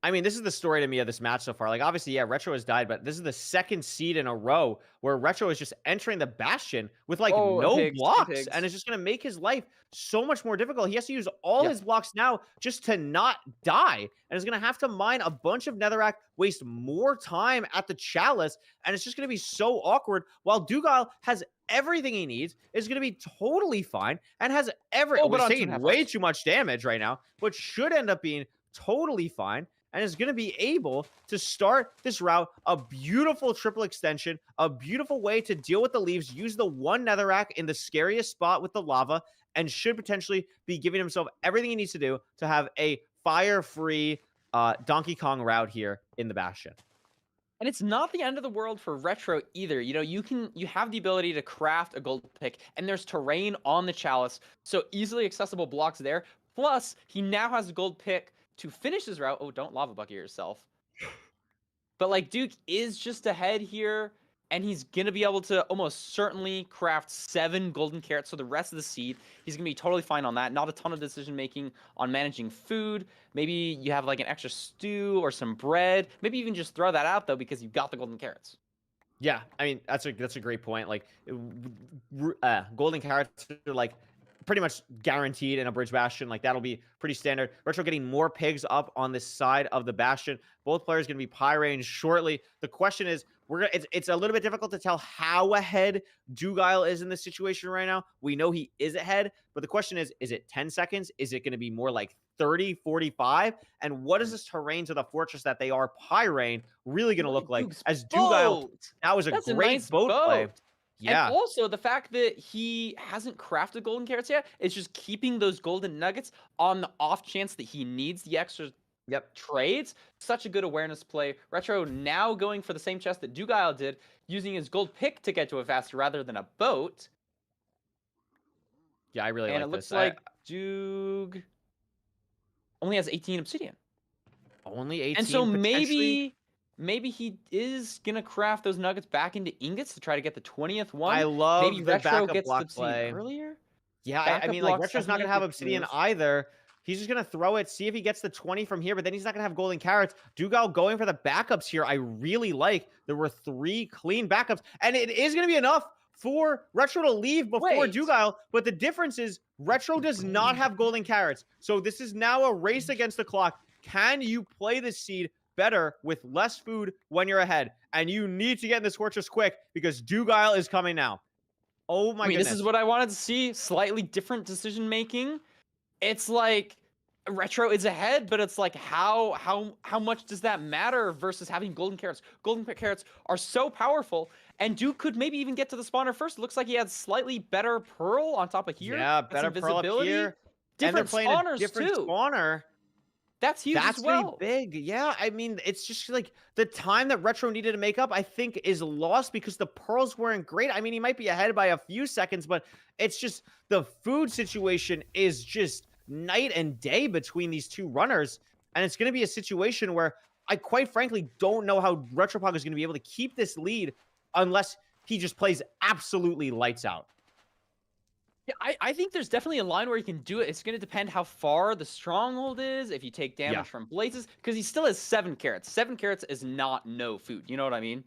I mean, this is the story to me of this match so far. Like, obviously, yeah, Retro has died, but this is the second seed in a row where Retro is just entering the Bastion with like Oh, and no pigs, and blocks, and pigs. it's just gonna make his life so much more difficult. He has to use all Yeah. his blocks now just to not die, and is gonna have to mine a bunch of netherrack, waste more time at the chalice, and it's just gonna be so awkward. While Doogile has everything he needs, is gonna be totally fine, and has Oh, well, but he's on taking 2.5 way hearts. too much damage right now, but should end up being totally fine and is going to be able to start this route. A beautiful triple extension, a beautiful way to deal with the leaves, use the one netherrack in the scariest spot with the lava, and should potentially be giving himself everything he needs to do to have a fire-free Donkey Kong route here in the Bastion. And it's not the end of the world for Retro either. You know, you have the ability to craft a gold pick, and there's terrain on the chalice, so easily accessible blocks there. Plus, he now has a gold pick to finish his route. Oh, don't lava bucket yourself. But like Duke is just ahead here, and he's gonna be able to almost certainly craft 7 golden carrots. So the rest of the seed, he's gonna be totally fine on that. Not a ton of decision making on managing food. Maybe you have like an extra stew or some bread. Maybe even just throw that out though because you've got the golden carrots. Yeah, I mean that's a great point. Like, golden carrots are like pretty much guaranteed in a bridge bastion. Like that'll be pretty standard. Retro getting more pigs up on this side of the bastion. Both players going to be pie range shortly. The question is, it's a little bit difficult to tell how ahead Doogile is in this situation right now. We know he is ahead, but the question is it 10 seconds? Is it going to be more like 30, 45? And what is this terrain to the fortress that they are Pyrain really going to look like? Duke's As Doogile, boat. that was a That's a great nice boat play. boat. Yeah. And also the fact that he hasn't crafted golden carrots yet is just keeping those golden nuggets on the off chance that he needs the extra trades. Such a good awareness play. Retro now going for the same chest that Doogile did, using his gold pick to get to it faster rather than a boat. Yeah, I really and like it looks this. like Doog only has 18 obsidian. Only 18. And so potentially. maybe he is gonna craft those nuggets back into ingots to try to get the 20th one. I love Maybe the Retro backup gets the block obsidian play. earlier. Yeah, I Backup mean, like blocks Retro's not definitely gonna a have good obsidian move. either. He's just gonna throw it, see if he gets the 20 from here, but then he's not gonna have golden carrots. Doogile going for the backups here. I really like. There were 3 clean backups, and it is gonna be enough for Retro to leave before Wait. Doogile. But the difference is Retro does not have golden carrots, so this is now a race against the clock. Can you play this seed better with less food when you're ahead? And you need to get in this fortress quick because Doogile is coming now. Oh my goodness. This is what I wanted to see. Slightly different decision making. It's like Retro is ahead, but it's like how much does that matter versus having golden carrots? Golden carrots are so powerful, and Duke could maybe even get to the spawner first. It looks like he had slightly better pearl on top of here. Yeah, That's better pearl up here. Different and they're playing spawners a different too. spawner. That's huge That's as well. gonna be big. Yeah, I mean, it's just like the time that Retro needed to make up, I think, is lost because the pearls weren't great. I mean, he might be ahead by a few seconds, but it's just the food situation is just night and day between these two runners. And it's going to be a situation where I quite frankly don't know how Retropog is going to be able to keep this lead unless he just plays absolutely lights out. Yeah, I think there's definitely a line where he can do it. It's going to depend how far the stronghold is, if you take damage from blazes, because he still has 7 carrots. 7 carrots is not no food. You know what I mean?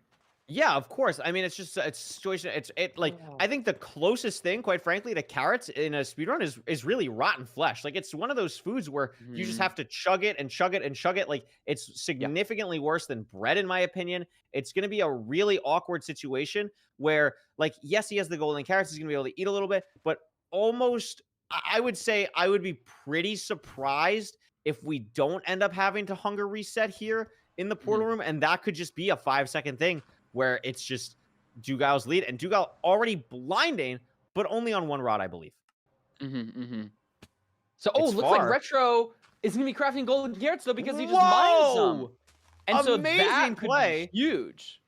Yeah, of course. I mean, it's just it's situation. I think the closest thing, quite frankly, to carrots in a speedrun is really rotten flesh. Like it's one of those foods where you just have to chug it and chug it and chug it. Like it's significantly worse than bread, in my opinion. It's going to be a really awkward situation where, like, yes, he has the golden carrots. He's going to be able to eat a little bit, but almost, I would say, I would be pretty surprised if we don't end up having to hunger reset here in the portal room, and that could just be a 5-second thing where it's just Doogile's lead, and Doogile already blinding, but only on 1 rod, I believe. So, it looks like Retro is going to be crafting golden carrots, though, because he just mines them. And so that could be huge.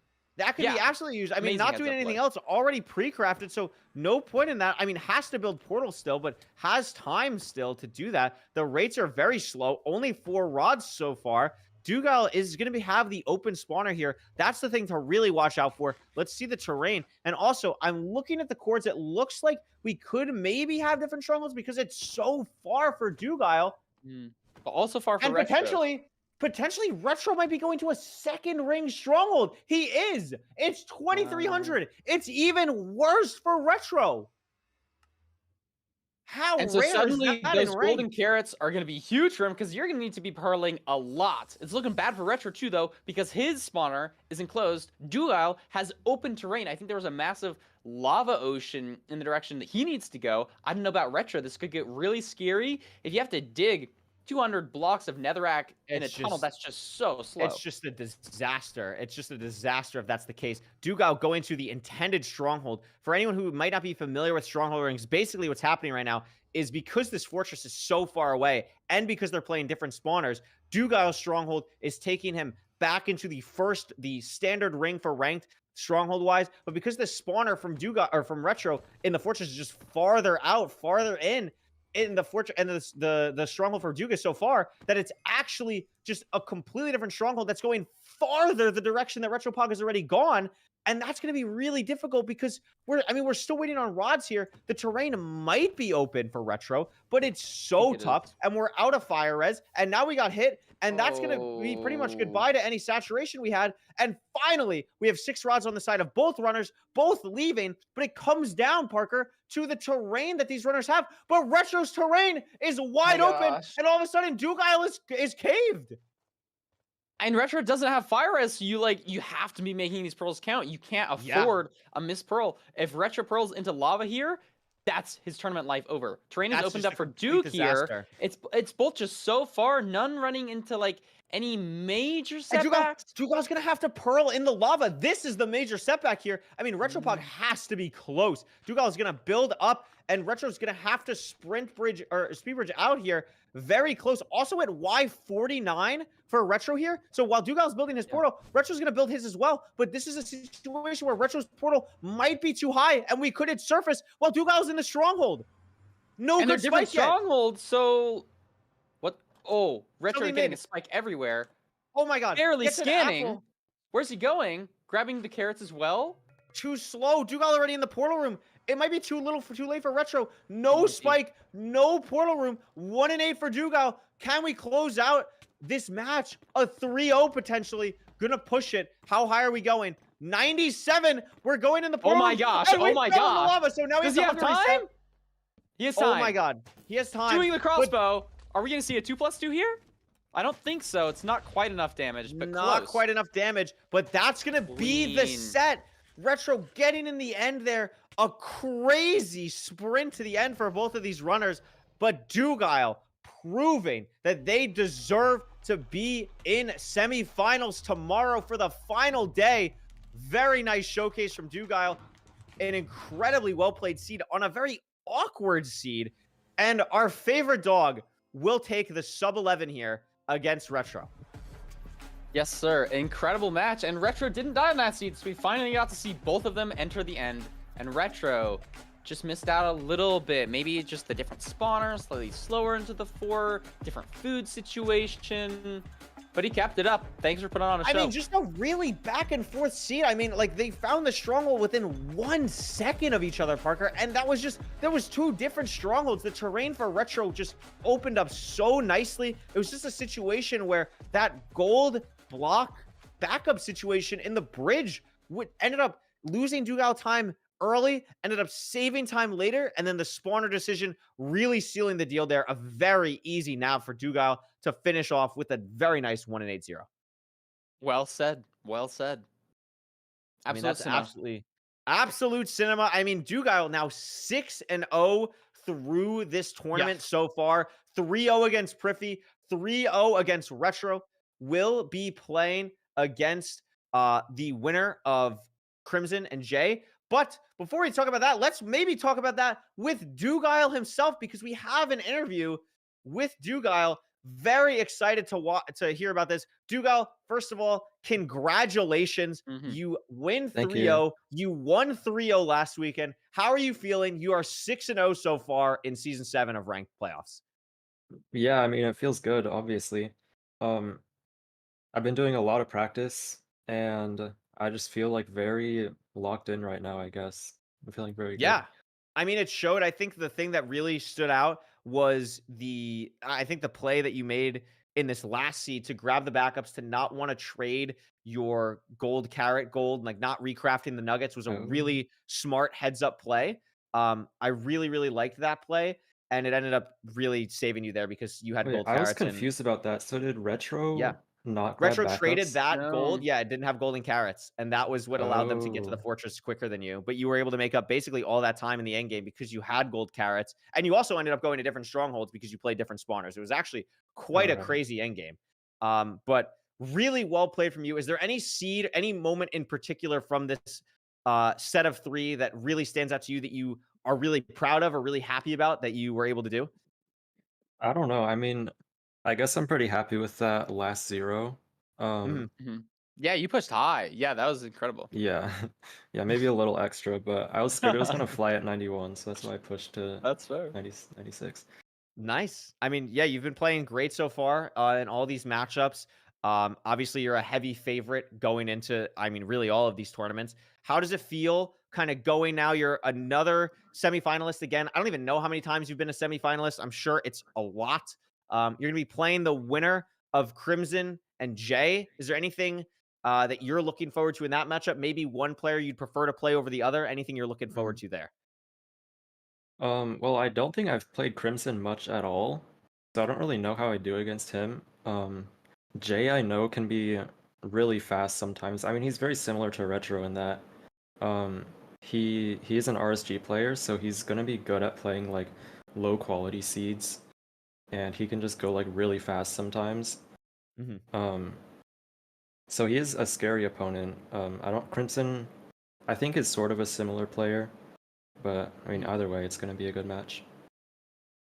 That could be Yeah, absolutely used. I mean, amazing not doing heads-up anything play. else, already pre-crafted, so no point in that. I mean, has to build portals still, but has time still to do that. The rates are very slow, only 4 rods so far. Doogile is going to have the open spawner here. That's the thing to really watch out for. Let's see the terrain. And also, I'm looking at the chords. It looks like we could maybe have different strongholds because it's so far for Doogile. But also far for And Retro. potentially Retro might be going to a second ring stronghold. He is. It's 2,300. It's even worse for Retro. How And so rare is suddenly that in those rank? golden carrots are going to be huge for him because you're going to need to be pearling a lot. It's looking bad for Retro too, though, because his spawner is enclosed. Doogile has open terrain. I think there was a massive lava ocean in the direction that he needs to go. I don't know about Retro. This could get really scary if you have to dig 200 blocks of netherrack in a tunnel. That's just so slow. It's just a disaster. It's just a disaster if that's the case. Doogile going to the intended stronghold. For anyone who might not be familiar with stronghold rings, basically what's happening right now is because this fortress is so far away and because they're playing different spawners, Doogile's stronghold is taking him back into the standard ring for ranked stronghold wise. But because the spawner from Doogile or from Retro in the fortress is just farther out, farther in the fortress and the stronghold for Doogile so far, that it's actually just a completely different stronghold that's going farther the direction that Retropog has already gone. And that's going to be really difficult because we're still waiting on rods here. The terrain might be open for Retro, but it's so tough. And we're out of fire res. And now we got hit. And that's going to be pretty much goodbye to any saturation we had. And finally, we have 6 rods on the side of both runners, both leaving. But it comes down, Parker, to the terrain that these runners have. But Retro's terrain is wide open. And all of a sudden, Doogile is caved. And Retro doesn't have fire res, so you have to be making these pearls count. You can't afford a missed pearl. If Retro pearls into lava here, that's his tournament life over. Terrain is opened up for Duke here. It's both just so far, none running into any major setbacks. Dougile's gonna have to pearl in the lava. This is the major setback here. I mean, Retropog has to be close. Dougile's gonna build up, and Retro's gonna have to speed bridge out here very close. Also at Y49 for Retro here. So while Dougile's building his portal, Retro's gonna build his as well. But this is a situation where Retro's portal might be too high, and we could hit surface while Dougile's in the stronghold. No good spike yet. Stronghold, so what? Oh, Retro getting a spike everywhere. Oh my god. Barely scanning. Where's he going? Grabbing the carrots as well? Too slow. Doogile already in the portal room. It might be too late for Retro. No spike, no portal room. 1-8 for Doogile. Can we close out this match? A 3-0 potentially. Gonna push it. How high are we going? 97. We're going in the portal room. Oh my gosh. Oh my gosh. Lava, so now does he have time? He has time. Oh my god. He has time. Doing the crossbow. Are we going to see a 2+2 here? I don't think so. It's not quite enough damage, but not quite enough damage. But that's going to be the set. Retro getting in the end there. A crazy sprint to the end for both of these runners. But Doogile proving that they deserve to be in semifinals tomorrow for the final day. Very nice showcase from Doogile. An incredibly well-played seed on a very awkward seed. And our favorite dog will take the sub-11 here against Retro. Yes, sir. Incredible match. And Retro didn't die in that seed, so we finally got to see both of them enter the end. And Retro just missed out a little bit. Maybe just the different spawners, slightly slower into the 4, different food situation. But he kept it up. Thanks for putting on a show. I mean, just a really back and forth seed. I mean, they found the stronghold within 1 second of each other, Parker. And that was just, there was 2 different strongholds. The terrain for Retro just opened up so nicely. It was just a situation where that gold block backup situation in the bridge ended up losing Doogile time early, ended up saving time later, and then the spawner decision really sealing the deal there. A very easy nav for Doogile to finish off with a very nice 1-8-0. Well said. Well said. I mean, that's absolute cinema. I mean, Doogile now 6-0 through this tournament so far. 3-0 against Priffy, 3-0 against Retro. Will be playing against the winner of Crimson and Jay. But before we talk about that, let's maybe talk about that with Doogile himself, because we have an interview with Doogile Very excited to hear about this. Doogile, first of all, congratulations. Hmm. You win Thank you. 3-0. You won 3-0 last weekend. How are you feeling? You are 6-0 so far in season 7 of ranked playoffs. Yeah, I mean, it feels good, obviously. Um, I've been doing a lot of practice, and I just feel like very locked in right now, I guess. I'm feeling very good. Yeah. I mean, it showed. I think the thing that really stood out was I think the play that you made in this last seed to grab the backups, to not want to trade your gold carrot gold, like not recrafting the nuggets, was a Oh, really smart heads up play. I really, really liked that play. And it ended up really saving you there because you had wait, gold I was carrots. And confused about that. So did yeah, Retro not grab Retro traded backups? that gold. No. Yeah, it didn't have golden carrots, and that was what allowed them to get to the Oh, fortress quicker than you. But you were able to make up basically all that time in the end game because you had gold carrots, and you also ended up going to different strongholds because you played different spawners. It was actually quite a right. crazy end game. But really well played from you. Is there any seed, any moment in particular from this set of 3 that really stands out to you that you are really proud of or really happy about that you were able to do? I don't know. I mean, I guess I'm pretty happy with that last 0. Mhm. Hmm. Yeah, you pushed high. Yeah, that was incredible. Yeah. Yeah, maybe a little extra, but I was scared it was gonna fly at 91, so that's why I pushed to That's fair. 90, 96. Nice. I mean, yeah, you've been playing great so far in all these matchups. Obviously, you're a heavy favorite going into, I mean, really all of these tournaments. How does it feel kind of going now? You're another semifinalist again. I don't even know how many times you've been a semifinalist. I'm sure it's a lot. You're going to be playing the winner of Crimson and Jay. Is there anything that you're looking forward to in that matchup? Maybe one player you'd prefer to play over the other? Anything you're looking forward to there? Well, I don't think I've played Crimson much at all, so I don't really know how I do against him. Jay I know can be really fast sometimes. I mean, he's very similar to Retro in that um, he is an RSG player, so he's gonna be good at playing like low quality seeds, and he can just go like really fast sometimes. Hmm. Um, so he is a scary opponent. I don't Crimson, I think is sort of a similar player, but I mean either way, it's gonna be a good match.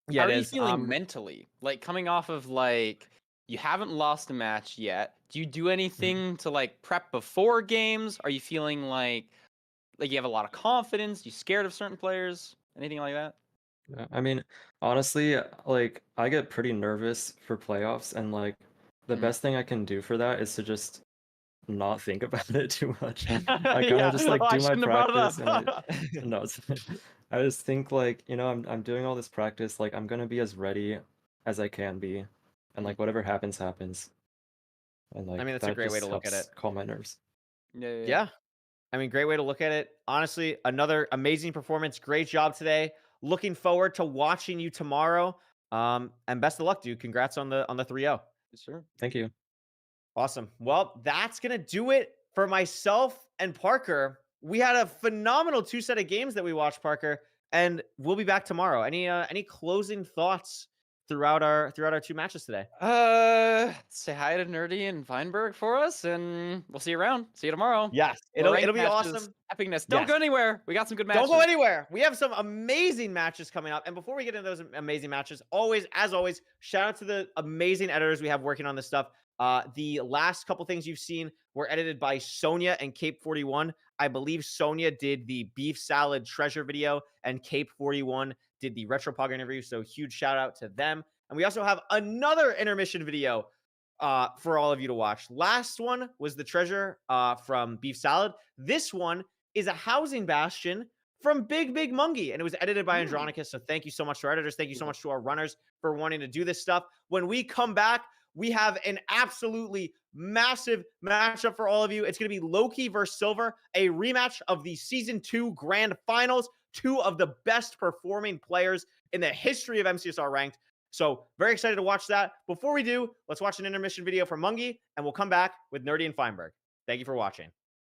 Yeah, How it are you is. feeling mentally? Like coming off of like you haven't lost a match yet. Do you do Mhm. anything to like prep before games? Are you feeling like you have a lot of confidence? You scared of certain players? Anything like that? Yeah, I mean, honestly, like I get pretty nervous for playoffs, and like the Mhm. best thing I can do for that is to just not think about it too much. I kind of Yeah. just Oh, like I do my shouldn't have brought it practice, and I up. no, it's I just think like I'm doing all this practice, like I'm gonna be as ready as I can be, and Mhm. like whatever happens happens, and I mean, like that's a that great way just to look at it. helps calm my nerves. Yeah, yeah, yeah. Yeah. I mean, great way to look at it. Honestly, another amazing performance. Great job today. Looking forward to watching you tomorrow. And best of luck, dude. Congrats on the 3-0. Sure. Thank you. Awesome. Well, that's gonna do it for myself and Parker. We had a phenomenal 2 set of games that we watched, Parker, and we'll be back tomorrow. Any closing thoughts throughout our 2 matches today? Say hi to Nerdy and Feinberg for us, and we'll see you around. See you tomorrow. Yes, More it'll ranked be matches, awesome. epicness. Don't Yes. go anywhere. We got some good Don't go matches. anywhere. We have some amazing matches coming up. And before we get into those amazing matches, as always, shout out to the amazing editors we have working on this stuff. The last couple things you've seen were edited by Sonia and Cape 41. I believe Sonia did the beef salad treasure video, and Cape 41 did the retro pog interview. So huge shout out to them. And we also have another intermission video for all of you to watch. Last one was the treasure from beef salad. This one is a housing bastion from Big Big Mungie, and it was edited by Hmm. Andronicus. So thank you so much to our editors. Thank you so much to our runners for wanting to do this stuff. When we come back, we have an absolutely massive matchup for all of you. It's going to be Loki versus Silver, a rematch of the season 2 grand finals. 2 of the best performing players in the history of MCSR ranked. So very excited to watch that. Before we do, let's watch an intermission video from Mungie, and we'll come back with Nerdy and Feinberg. Thank you for watching.